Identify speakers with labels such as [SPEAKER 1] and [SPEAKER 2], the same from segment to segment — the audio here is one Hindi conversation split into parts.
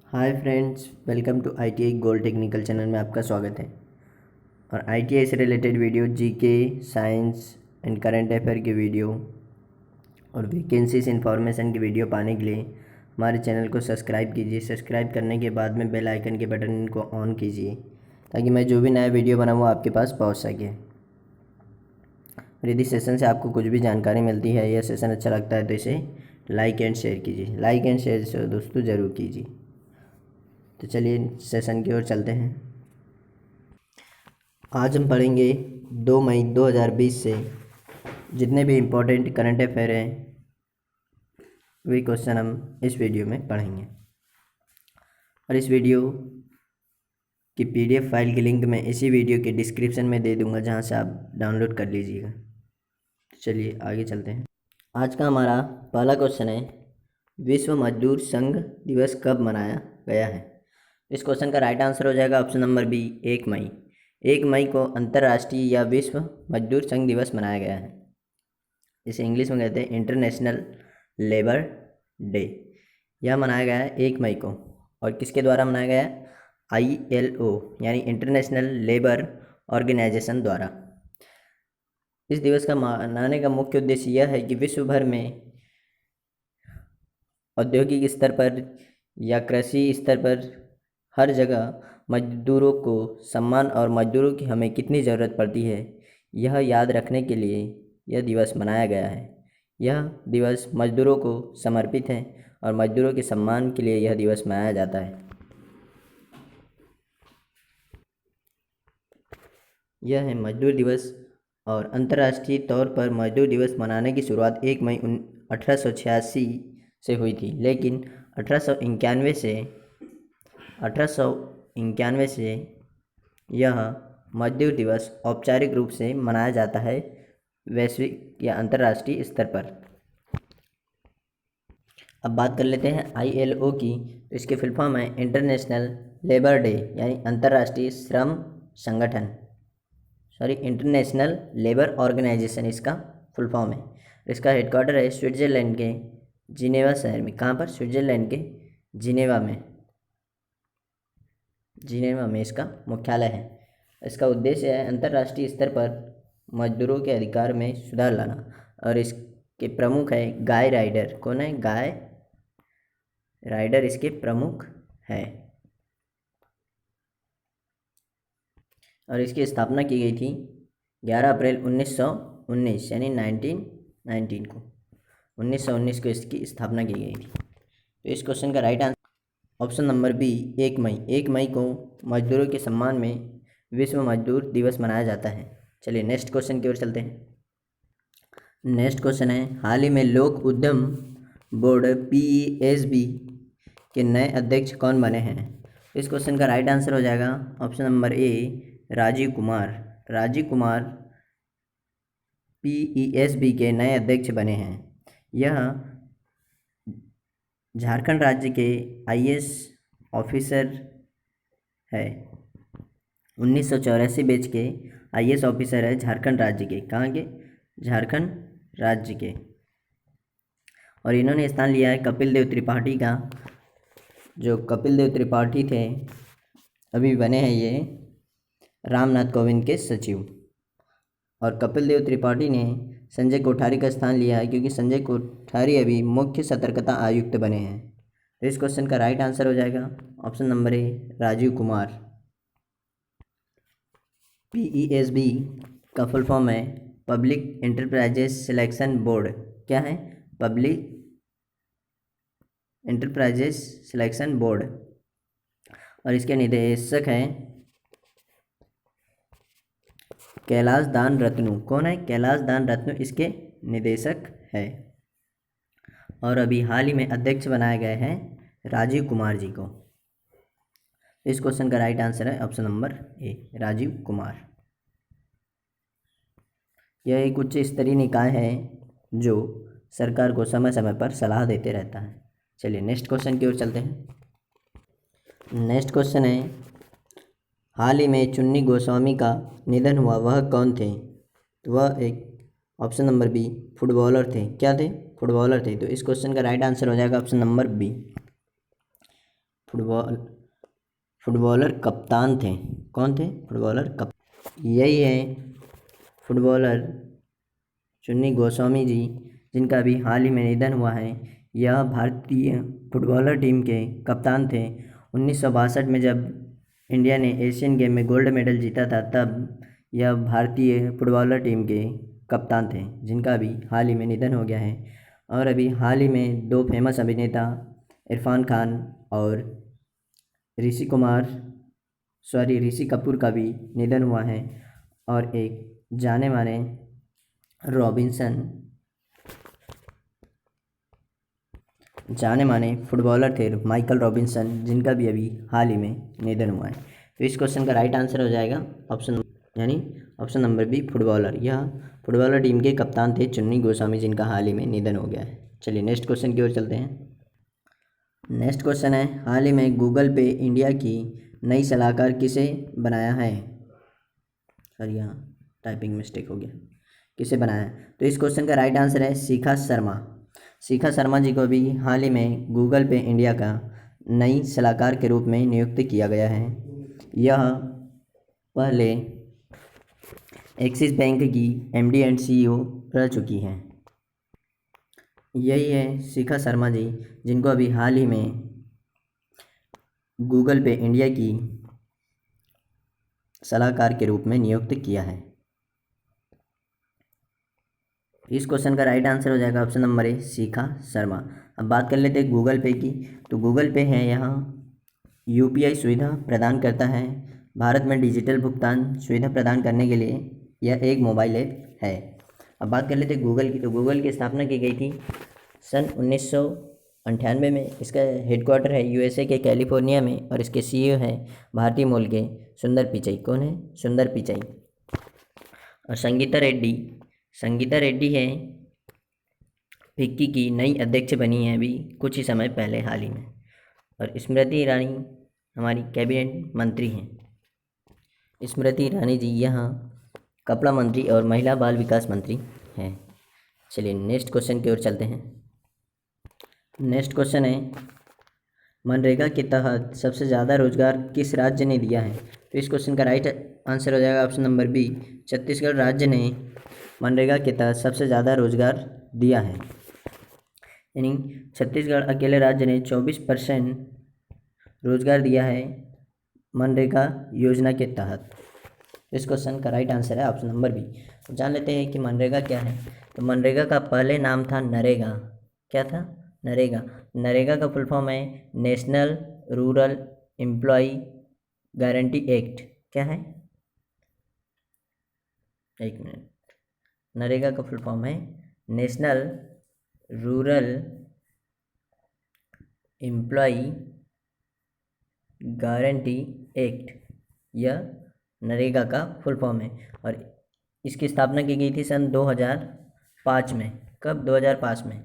[SPEAKER 1] Hi friends, welcome to ITI gold technical channel में आपका स्वागत है। और ITI से related video, GK, science and current affair की वीडियो और वैकेंसीज इन्फॉर्मेशन की वीडियो पाने के लिए हमारे चैनल को सब्सक्राइब कीजिए। सब्सक्राइब करने के बाद में बेल आइकन के बटन को ऑन कीजिए ताकि मैं जो भी नया वीडियो बनाऊँ आपके पास पहुँच सके। और यदि सेशन से आपको कुछ भी जानकारी मिलती है या सेशन अच्छा लगता है तो इसे लाइक एंड शेयर कीजिए। लाइक एंड शेयर दोस्तों ज़रूर कीजिए। तो चलिए सेशन की ओर चलते हैं। आज हम पढ़ेंगे 2 मई 2020 से जितने भी इम्पोर्टेंट करंट अफेयर हैं वही क्वेश्चन हम इस वीडियो में पढ़ेंगे। और इस वीडियो की PDF फाइल की लिंक मैं इसी वीडियो के डिस्क्रिप्शन में दे दूंगा, जहां से आप डाउनलोड कर लीजिएगा। तो चलिए आगे चलते हैं। आज का हमारा पहला क्वेश्चन है, विश्व मजदूर संघ दिवस कब मनाया गया है? इस क्वेश्चन का राइट आंसर हो जाएगा ऑप्शन नंबर बी, 1 मई। 1 मई को अंतर्राष्ट्रीय या विश्व मजदूर संघ दिवस मनाया गया है। इसे इंग्लिश में कहते हैं इंटरनेशनल लेबर डे। यह मनाया गया है 1 मई को। और किसके द्वारा मनाया गया है? ILO यानी इंटरनेशनल लेबर ऑर्गेनाइजेशन द्वारा। इस दिवस का मनाने का मुख्य उद्देश्य यह है कि विश्व भर में औद्योगिक स्तर पर या कृषि स्तर पर हर जगह मजदूरों को सम्मान और मजदूरों की हमें कितनी ज़रूरत पड़ती है, यह याद रखने के लिए यह दिवस मनाया गया है। यह दिवस मजदूरों को समर्पित है और मजदूरों के सम्मान के लिए यह दिवस मनाया जाता है। यह है मजदूर दिवस। और अंतर्राष्ट्रीय तौर पर मजदूर दिवस मनाने की शुरुआत 1 मई 1886 से हुई थी, लेकिन 1891 से यह मजदूर दिवस औपचारिक रूप से मनाया जाता है वैश्विक या अंतर्राष्ट्रीय स्तर पर। अब बात कर लेते हैं ILO की। तो इसके फुल फॉर्म है इंटरनेशनल लेबर डे यानी अंतर्राष्ट्रीय श्रम संगठन, इंटरनेशनल लेबर ऑर्गेनाइजेशन इसका फुल फॉर्म है। इसका हेडक्वार्टर है स्विट्ज़रलैंड के जिनेवा शहर में। कहाँ पर? स्विट्ज़रलैंड के जिनेवा में इसका मुख्यालय है। इसका उद्देश्य है अंतर्राष्ट्रीय स्तर पर मजदूरों के अधिकार में सुधार लाना। और इसके प्रमुख है गाय राइडर। कौन है? गाय राइडर इसके प्रमुख है। और इसकी स्थापना की गई थी 11 अप्रैल 1919 यानी 1919 को 1919 को इसकी स्थापना की गई थी। तो इस क्वेश्चन का right answer option number B, 1 मई। 1 मई को मजदूरों के सम्मान में विश्व मजदूर दिवस मनाया जाता है। चलिए नेक्स्ट क्वेश्चन की ओर चलते हैं। नेक्स्ट क्वेश्चन है, हाल ही में लोक उद्यम बोर्ड PESB के नए अध्यक्ष कौन बने हैं? इस क्वेश्चन का राइट आंसर हो जाएगा option number A, Rajeev Kumar. Rajeev Kumar PESB के नए अध्यक्ष बने हैं। यह झारखंड राज्य के IAS ऑफिसर है। 1984 बैच के IAS ऑफिसर है झारखंड राज्य के। कहाँ के? झारखंड राज्य के। और इन्होंने स्थान लिया है कपिल देव त्रिपाठी का। जो कपिल देव त्रिपाठी थे अभी बने हैं ये रामनाथ कोविंद के सचिव। और कपिल देव त्रिपाठी ने संजय कोठारी का स्थान लिया है, क्योंकि संजय कोठारी अभी मुख्य सतर्कता आयुक्त बने हैं। तो इस क्वेश्चन का राइट आंसर हो जाएगा option number A, Rajeev Kumar. PESB का फुल फॉर्म है पब्लिक एंटरप्राइजेस सिलेक्शन बोर्ड। क्या है? Public enterprises selection board. और इसके निदेशक हैं कैलाश दान रत्नू। कौन है? कैलाश दान रत्नू इसके निदेशक है। और अभी हाल ही में अध्यक्ष बनाए गए हैं राजीव कुमार जी को। इस क्वेश्चन का राइट आंसर है option number A, Rajeev Kumar. यह एक उच्च स्तरीय निकाय है जो सरकार को समय समय पर सलाह देते रहता है। चलिए नेक्स्ट क्वेश्चन की ओर चलते हैं। नेक्स्ट क्वेश्चन है, हाल ही में चुन्नी गोस्वामी का निधन हुआ, वह कौन थे? तो वह एक ऑप्शन नंबर बी, फुटबॉलर थे। क्या थे? फुटबॉलर थे। तो इस क्वेश्चन का राइट आंसर हो जाएगा ऑप्शन नंबर बी। फुटबॉलर कप्तान थे। कौन थे? यही है फुटबॉलर चुन्नी गोस्वामी जी, जिनका भी हाल ही में निधन हुआ है। यह भारतीय फुटबॉलर टीम के कप्तान थे। 1962 में जब इंडिया ने एशियन गेम में गोल्ड मेडल जीता था, तब यह भारतीय फुटबॉलर टीम के कप्तान थे, जिनका भी हाल ही में निधन हो गया है। और अभी हाल ही में दो फेमस अभिनेता इरफान खान और ऋषि कपूर का भी निधन हुआ है। और एक जाने माने फुटबॉलर थे माइकल रॉबिन्सन, जिनका भी अभी हाल ही में निधन हुआ है। तो इस क्वेश्चन का राइट आंसर हो जाएगा ऑप्शन नंबर बी, फुटबॉलर। यह फुटबॉलर टीम के कप्तान थे चुन्नी गोस्वामी, जिनका हाल ही में निधन हो गया है। चलिए नेक्स्ट क्वेश्चन की ओर चलते हैं। नेक्स्ट क्वेश्चन है, हाल ही में गूगल पे इंडिया की नई सलाहकार किसे बनाया है? सर यहाँ टाइपिंग मिस्टेक हो गया, किसे बनाया है? तो इस क्वेश्चन का राइट आंसर है शिखा शर्मा जी को भी हाल ही में गूगल पे इंडिया का नई सलाहकार के रूप में नियुक्त किया गया है। यह पहले एक्सिस बैंक की एमडी एंड सीईओ रह चुकी हैं। यही है शिखा शर्मा जी, जिनको अभी हाल ही में गूगल पे इंडिया की सलाहकार के रूप में नियुक्त किया है। इस क्वेश्चन का राइट आंसर हो जाएगा ऑप्शन नंबर ए, शिखा शर्मा। अब बात कर लेते हैं गूगल पे की। तो गूगल पे है यहाँ यूपीआई सुविधा प्रदान करता है। भारत में डिजिटल भुगतान सुविधा प्रदान करने के लिए यह एक मोबाइल ऐप है। अब बात कर लेते हैं गूगल की। तो गूगल की स्थापना की गई थी सन 1998 में। इसका हेडक्वार्टर है यूएसए के कैलिफोर्निया में, और इसके सीईओ हैं भारतीय मूल के सुंदर पिचाई। कौन है? सुंदर पिचाई। और संगीता रेड्डी है फिक्की की नई अध्यक्ष बनी है अभी कुछ ही समय पहले, हाल ही में। और स्मृति ईरानी हमारी कैबिनेट मंत्री हैं। स्मृति ईरानी जी यहाँ कपड़ा मंत्री और महिला बाल विकास मंत्री हैं। चलिए नेक्स्ट क्वेश्चन की ओर चलते हैं। नेक्स्ट क्वेश्चन है, मनरेगा के तहत सबसे ज़्यादा रोजगार किस राज्य ने दिया है? तो इस क्वेश्चन का राइट आंसर हो जाएगा ऑप्शन नंबर बी, छत्तीसगढ़ राज्य ने मनरेगा के तहत सबसे ज़्यादा रोजगार दिया है। यानी छत्तीसगढ़ अकेले राज्य ने 24% रोजगार दिया है मनरेगा योजना के तहत। इस क्वेश्चन का राइट आंसर है ऑप्शन नंबर बी। तो जान लेते हैं कि मनरेगा क्या है। तो मनरेगा का पहले नाम था नरेगा। क्या था? नरेगा। नरेगा का फुल फॉर्म है national rural employ guarantee act. क्या है? एक मिनट। नरेगा का फुल फॉर्म है national rural employ guarantee act, यह नरेगा का फुल फॉर्म है। और इसकी स्थापना की गई थी सन 2005 में। कब? 2005 में।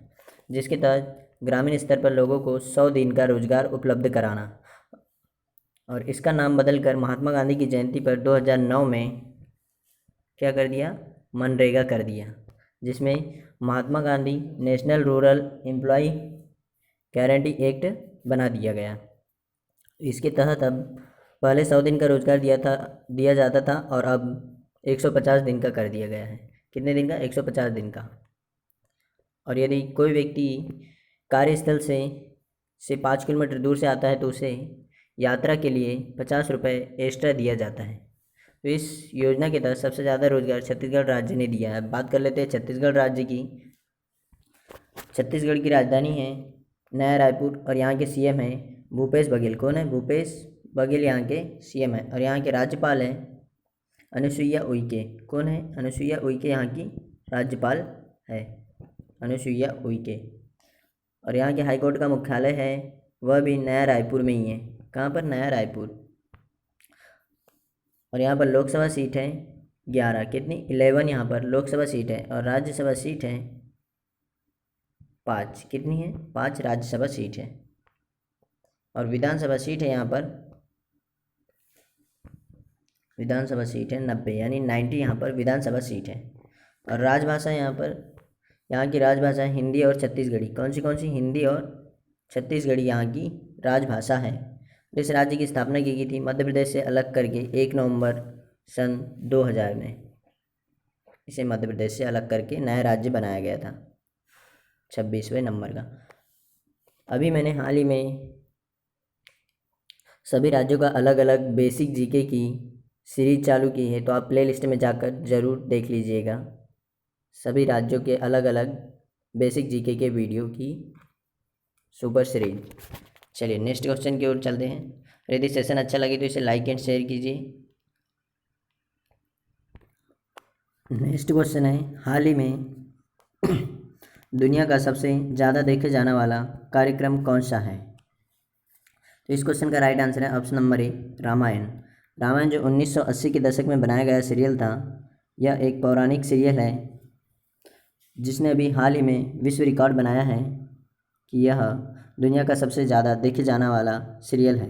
[SPEAKER 1] जिसके तहत ग्रामीण स्तर पर लोगों को 100 दिन का रोजगार उपलब्ध कराना। और इसका नाम बदलकर महात्मा गांधी की जयंती पर 2009 में क्या कर दिया? मनरेगा कर दिया, जिसमें Mahatma Gandhi national rural employ guarantee act बना दिया गया। इसके तहत अब पहले 100 दिन का रोजगार दिया जाता था, और अब 150 दिन का कर दिया गया है। कितने दिन का? 150 दिन का। और यदि कोई व्यक्ति कार्यस्थल से 5 किलोमीटर दूर से आता है तो उसे यात्रा के लिए 50 रुपये एक्स्ट्रा दिया जाता है। तो इस योजना के तहत सबसे ज़्यादा रोजगार छत्तीसगढ़ राज्य ने दिया है। बात कर लेते हैं छत्तीसगढ़ राज्य की। छत्तीसगढ़ की राजधानी है नया रायपुर, और यहाँ के सीएम हैं भूपेश बघेल। कौन है? भूपेश बघेल यहाँ के सीएम हैं। और यहाँ के राज्यपाल हैं अनुसुईया उइके। कौन है? अनुसुईया उइके यहाँ की राज्यपाल है, अनुसुईया उइके। और यहाँ के हाईकोर्ट का मुख्यालय है वह भी नया रायपुर में ही है। कहाँ पर? नया रायपुर। और यहाँ पर लोकसभा सीट है 11। कितनी? 11 यहाँ पर लोकसभा सीट है। और राज्यसभा सीट है 5। कितनी है? 5 राज्यसभा सीट है। और विधानसभा सीट है यहाँ पर, विधानसभा सीट है 90, यानी 90 यहाँ पर विधानसभा सीट है। और राजभाषा यहाँ की राजभाषा हिंदी और छत्तीसगढ़ी। कौन सी? हिंदी और छत्तीसगढ़ी यहाँ की राजभाषा है। इस राज्य की स्थापना की गई थी मध्य प्रदेश से अलग करके 1 नवंबर सन 2000 में। इसे मध्य प्रदेश से अलग करके नया राज्य बनाया गया था 26वें नंबर का। अभी मैंने हाल ही में सभी राज्यों का अलग अलग बेसिक जीके की सीरीज चालू की है, तो आप प्ले लिस्ट में जाकर ज़रूर देख लीजिएगा सभी राज्यों के अलग अलग बेसिक जीके के वीडियो की सुपर सीरीज। चलिए नेक्स्ट क्वेश्चन की ओर चलते हैं। यदि सेशन अच्छा लगे तो इसे लाइक एंड शेयर कीजिए। नेक्स्ट क्वेश्चन है, हाल ही में दुनिया का सबसे ज़्यादा देखे जाने वाला कार्यक्रम कौन सा है? तो इस क्वेश्चन का राइट आंसर है option number A, Ramayan. Ramayan जो 1980 के दशक में बनाया गया सीरियल था, यह एक पौराणिक सीरियल है जिसने अभी हाल ही में विश्व रिकॉर्ड बनाया है कि यह दुनिया का सबसे ज़्यादा देखे जाने वाला सीरियल है।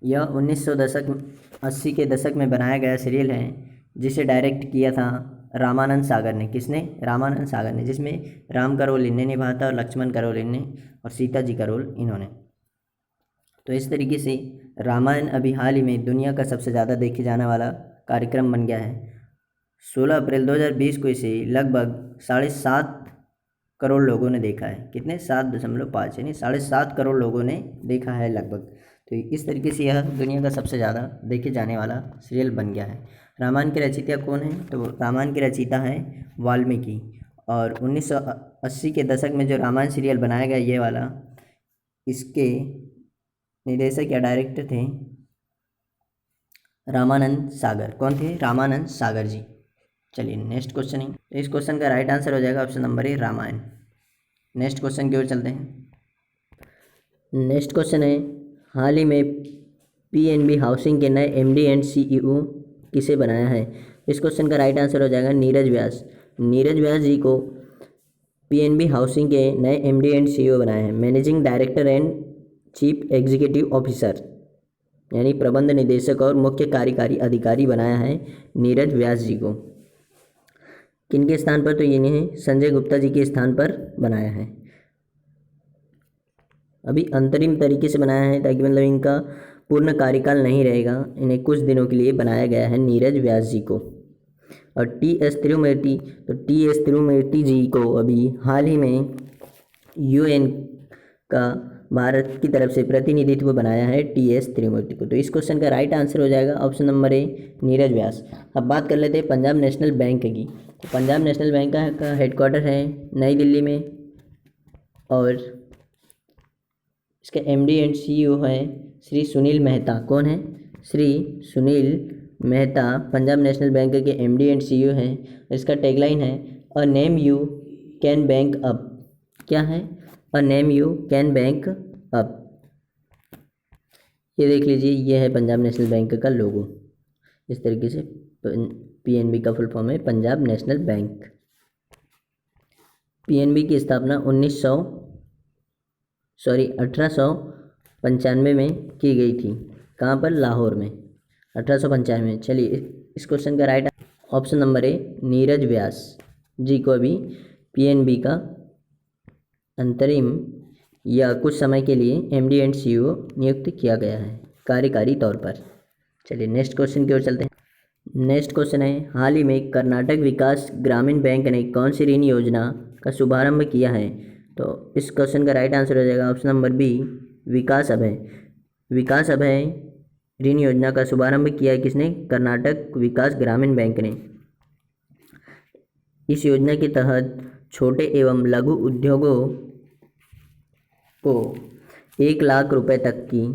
[SPEAKER 1] यह 1980 के दशक में बनाया गया सीरियल है जिसे डायरेक्ट किया था रामानंद सागर ने। किसने? रामानंद सागर ने, जिसमें राम का रोल इन्हें निभाया था और लक्ष्मण का रोल इन्हें और सीता जी का रोल इन्होंने। तो इस तरीके से रामायण अभी हाल ही में दुनिया का सबसे ज़्यादा देखे जाने वाला कार्यक्रम बन गया है। 16 अप्रैल 2020 को इसे लगभग 7.5 करोड़ लोगों ने देखा है। कितने? 7.5 यानी 7.5 करोड़ लोगों ने देखा है लगभग। तो इस तरीके से यह दुनिया का सबसे ज़्यादा देखे जाने वाला सीरियल बन गया है। रामायण के रचयिता कौन है? तो रामायण के रचयिता है वाल्मीकि। और 1980 के दशक में जो रामायण सीरियल बनाया गया ये वाला, इसके निर्देशक या डायरेक्टर थे रामानंद सागर। कौन थे? रामानंद सागर जी। चलिए नेक्स्ट क्वेश्चन है, इस क्वेश्चन का राइट आंसर हो जाएगा option number A, Ramayan. Next question की ओर चलते हैं। नेक्स्ट क्वेश्चन है, हाल ही में पीएनबी हाउसिंग के नए एमडी एंड सीईओ किसे बनाया है? इस क्वेश्चन का राइट आंसर हो जाएगा नीरज व्यास। नीरज व्यास जी को पीएनबी हाउसिंग के नए एमडी एंड सीईओ बनाए हैं। Managing director and chief executive officer यानी प्रबंध निदेशक और मुख्य कार्यकारी अधिकारी बनाया है नीरज व्यास जी को। किनके स्थान पर? तो इन्हें संजय गुप्ता जी के स्थान पर बनाया है। अभी अंतरिम तरीके से बनाया है ताकि मतलब इनका पूर्ण कार्यकाल नहीं रहेगा, इन्हें कुछ दिनों के लिए बनाया गया है नीरज व्यास जी को। और टी.एस. तिरुमूर्ति, तो टी.एस. तिरुमूर्ति जी को अभी हाल ही में यूएन का भारत की तरफ से प्रतिनिधित्व बनाया है टी.एस. तिरुमूर्ति को। तो इस क्वेश्चन का राइट आंसर हो जाएगा ऑप्शन नंबर ए, नीरज व्यास। अब बात कर लेते हैं पंजाब नेशनल बैंक की। तो पंजाब नेशनल बैंक का हेडक्वार्टर है नई दिल्ली में और इसके एमडी एंड सीईओ है श्री सुनील मेहता। कौन है? श्री सुनील मेहता पंजाब नेशनल बैंक के एमडी एंड सीईओ हैं। इसका टैगलाइन है a name you can bank up. क्या है? A name you can bank up. ये देख लीजिए, ये है पंजाब नेशनल बैंक का लोगो। इस तरीके से पीएनबी का फुल फॉर्म है पंजाब नेशनल बैंक। पीएनबी की स्थापना 1895 में की गई थी। कहाँ पर? लाहौर में 1895 में। चलिए इस क्वेश्चन का right option number A, Neeraj Vyas ji को अभी पीएनबी का अंतरिम या कुछ समय के लिए एमडी एंड सीईओ नियुक्त किया गया है कार्यकारी तौर पर। चलिए नेक्स्ट क्वेश्चन की ओर चलते हैं। नेक्स्ट क्वेश्चन है, हाल ही में कर्नाटक विकास ग्रामीण बैंक ने कौन सी ऋण योजना का शुभारंभ किया है? तो इस क्वेश्चन का राइट आंसर हो जाएगा ऑप्शन नंबर बी, विकास अभय। विकास अभय ऋण योजना का शुभारंभ किया है किसने? कर्नाटक विकास ग्रामीण बैंक ने। इस योजना के तहत छोटे एवं लघु उद्योगों को 1 लाख रुपए तक की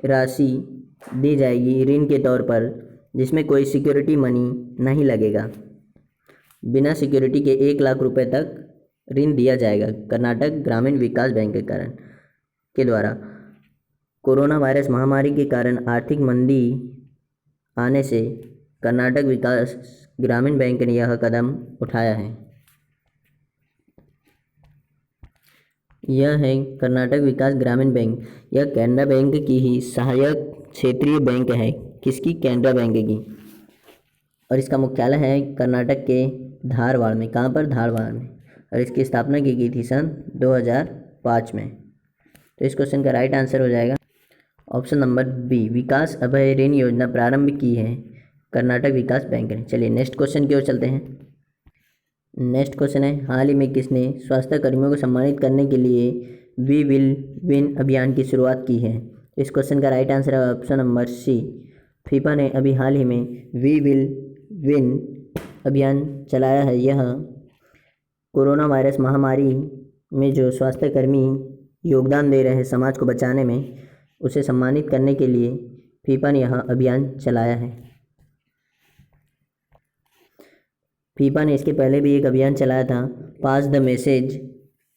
[SPEAKER 1] राशि दी जाएगी ऋण के तौर पर, जिसमें कोई सिक्योरिटी मनी नहीं लगेगा। बिना सिक्योरिटी के 1 लाख रुपए तक ऋण दिया जाएगा कर्नाटक ग्रामीण विकास बैंक के द्वारा। कोरोना वायरस महामारी के कारण आर्थिक मंदी आने से कर्नाटक विकास ग्रामीण बैंक ने यह कदम उठाया है। यह है कर्नाटक विकास ग्रामीण बैंक। यह कैनरा बैंक की ही सहायक क्षेत्रीय बैंक है। किसकी? कैनरा बैंक की। और इसका मुख्यालय है कर्नाटक के धारवाड़ में। कहाँ पर? धारवाड़ में। और इसकी स्थापना की गई थी सन 2005 में। तो इस क्वेश्चन का राइट आंसर हो जाएगा ऑप्शन नंबर बी, विकास अभय ऋण योजना प्रारंभ की है कर्नाटक विकास बैंक ने। चलिए नेक्स्ट क्वेश्चन की ओर चलते हैं। नेक्स्ट क्वेश्चन है, हाल ही में किसने स्वास्थ्य कर्मियों को सम्मानित करने के लिए वी विल विन अभियान की शुरुआत की है? इस क्वेश्चन का राइट आंसर है ऑप्शन नंबर सी, फीफा ने अभी हाल ही में वी विल विन अभियान चलाया है। यह कोरोना वायरस महामारी में जो स्वास्थ्यकर्मी योगदान दे रहे हैं समाज को बचाने में, उसे सम्मानित करने के लिए फीफा ने यह अभियान चलाया है। फीफा ने इसके पहले भी एक अभियान चलाया था, pass the message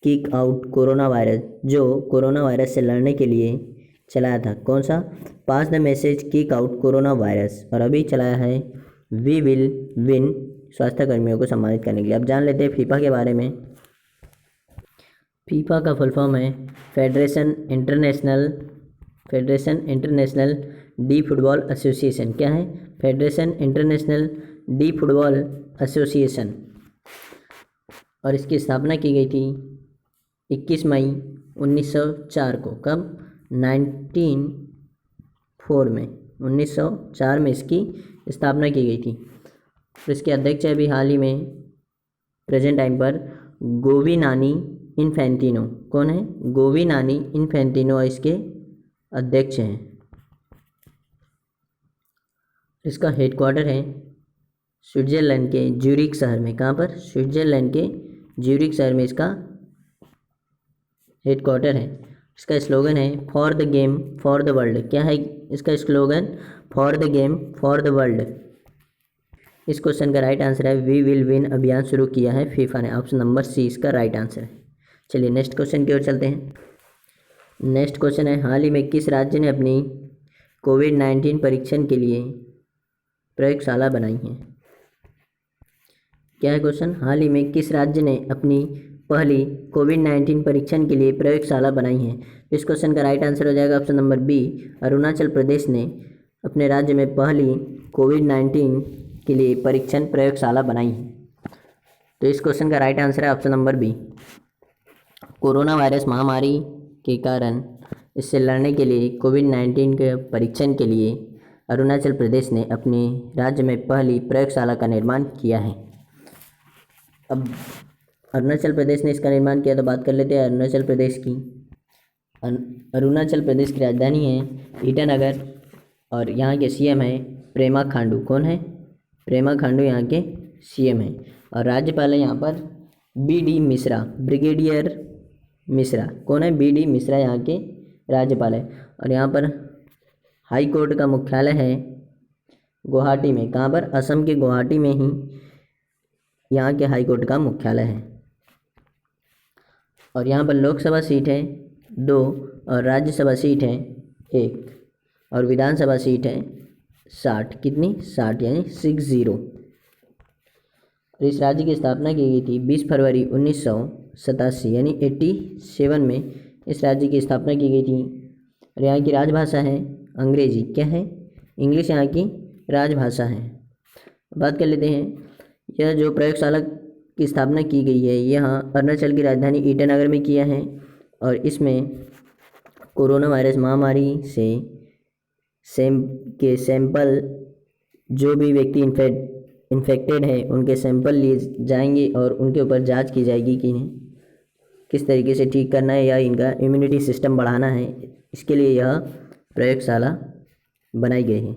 [SPEAKER 1] kick out corona virus, जो कोरोना वायरस से लड़ने के लिए चलाया था। कौन सा? Pass the message kick out corona virus. और अभी चलाया है वी विल विन स्वास्थ्य कर्मियों को सम्मानित करने के लिए। अब जान लेते हैं फीफा के बारे में। फीफा का फुल फॉर्म है federation international D football association. क्या है? Federation international D football association. और इसकी स्थापना की गई थी 21 मई 1904 को। कब? 1904 में इसकी स्थापना की गई थी। तो इसके अध्यक्ष अभी हाल ही में प्रेजेंट टाइम पर गोविनानी इन्फेंटिनो। कौन है? गोविनानी इन्फेंटिनो इसके अध्यक्ष हैं। इसका हेडक्वार्टर है स्विट्जरलैंड के ज्यूरिख शहर में। कहाँ पर? स्विट्जरलैंड के ज्यूरिख शहर में इसका हेडक्वार्टर है। इसका स्लोगन है for the game for the world. क्या है इसका slogan? For the game for the world. इस क्वेश्चन का राइट आंसर है वी विल विन अभियान शुरू किया है फीफा ने। ऑप्शन नंबर सी इसका राइट आंसर है। चलिए नेक्स्ट क्वेश्चन की ओर चलते हैं। नेक्स्ट क्वेश्चन है, हाल ही में किस राज्य ने अपनी कोविड-19 परीक्षण के लिए प्रयोगशाला बनाई है? क्या है क्वेश्चन? हाल ही में किस राज्य ने अपनी पहली कोविड-19 परीक्षण के लिए प्रयोगशाला बनाई है? इस क्वेश्चन का राइट आंसर हो जाएगा option number B, Arunachal Pradesh ने अपने राज्य में पहली कोविड-19 के लिए परीक्षण प्रयोगशाला बनाई है। तो इस क्वेश्चन का राइट आंसर है option number B. Corona virus महामारी के कारण इससे लड़ने के लिए कोविड-19 के परीक्षण के लिए अरुणाचल प्रदेश ने अपने राज्य में पहली प्रयोगशाला का निर्माण किया है। अब अरुणाचल प्रदेश ने इसका निर्माण किया, तो बात कर लेते हैं अरुणाचल प्रदेश की। अरुणाचल प्रदेश की राजधानी है ईटानगर और यहाँ के सीएम है पेमा खांडू। कौन है? पेमा खांडू यहाँ के सीएम है। और राज्यपाल है यहाँ पर बी.डी. मिश्रा, ब्रिगेडियर मिश्रा। कौन है? बी.डी. मिश्रा यहाँ के राज्यपाल है। और यहाँ पर हाई कोर्ट का मुख्यालय है गुवाहाटी में। कहाँ पर? असम के गुवाहाटी में ही यहाँ के हाई कोर्ट का मुख्यालय है। और यहाँ पर लोकसभा सीट है 2 और राज्यसभा सीट है 1 और विधानसभा सीट है 60। कितनी? 60 यानी 60। और इस राज्य की स्थापना की गई थी 20 फरवरी 1987 यानी 87 में इस राज्य की स्थापना की गई थी। और यहाँ की राजभाषा है अंग्रेजी। क्या है? इंग्लिश यहाँ की राजभाषा है। बात कर लेते हैं, यह जो प्रयोगशाला की स्थापना की गई है यहाँ अरुणाचल की राजधानी ईटानगर में किया है। और इसमें कोरोना वायरस महामारी से सैंपल, जो भी व्यक्ति इन्फेक्टेड है उनके सैंपल लिए जाएंगे और उनके ऊपर जांच की जाएगी कि इन्हें किस तरीके से ठीक करना है या इनका इम्यूनिटी सिस्टम बढ़ाना है। इसके लिए यह प्रयोगशाला बनाई गई है।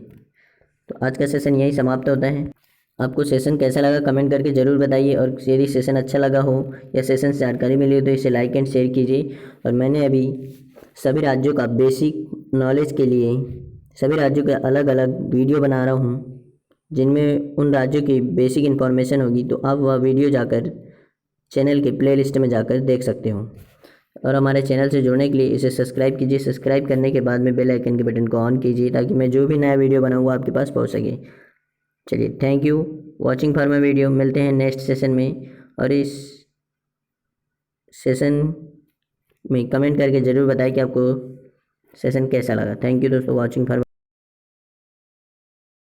[SPEAKER 1] तो आज का सेशन यही समाप्त होता है। आपको सेशन कैसा लगा कमेंट करके ज़रूर बताइए। और यदि सेशन अच्छा लगा हो या सेशन से जानकारी मिली हो तो इसे लाइक एंड शेयर कीजिए। और मैंने अभी सभी राज्यों का बेसिक नॉलेज के लिए सभी राज्यों के अलग अलग वीडियो बना रहा हूँ, जिनमें उन राज्यों की बेसिक इन्फॉर्मेशन होगी। तो आप वह वीडियो जाकर चैनल के प्लेलिस्ट में जाकर देख सकते हो। और हमारे चैनल से जुड़ने के लिए इसे सब्सक्राइब कीजिए। सब्सक्राइब करने के बाद में बेल आइकन के बटन को ऑन कीजिए ताकि मैं जो भी नया वीडियो बनाऊँगा आपके पास पहुँच सके। चलिए, thank you watching for my video. मिलते हैं नेक्स्ट सेशन में। और इस सेशन में कमेंट करके ज़रूर बताएं कि आपको सेशन कैसा लगा। थैंक यू दोस्तों वॉचिंग फॉर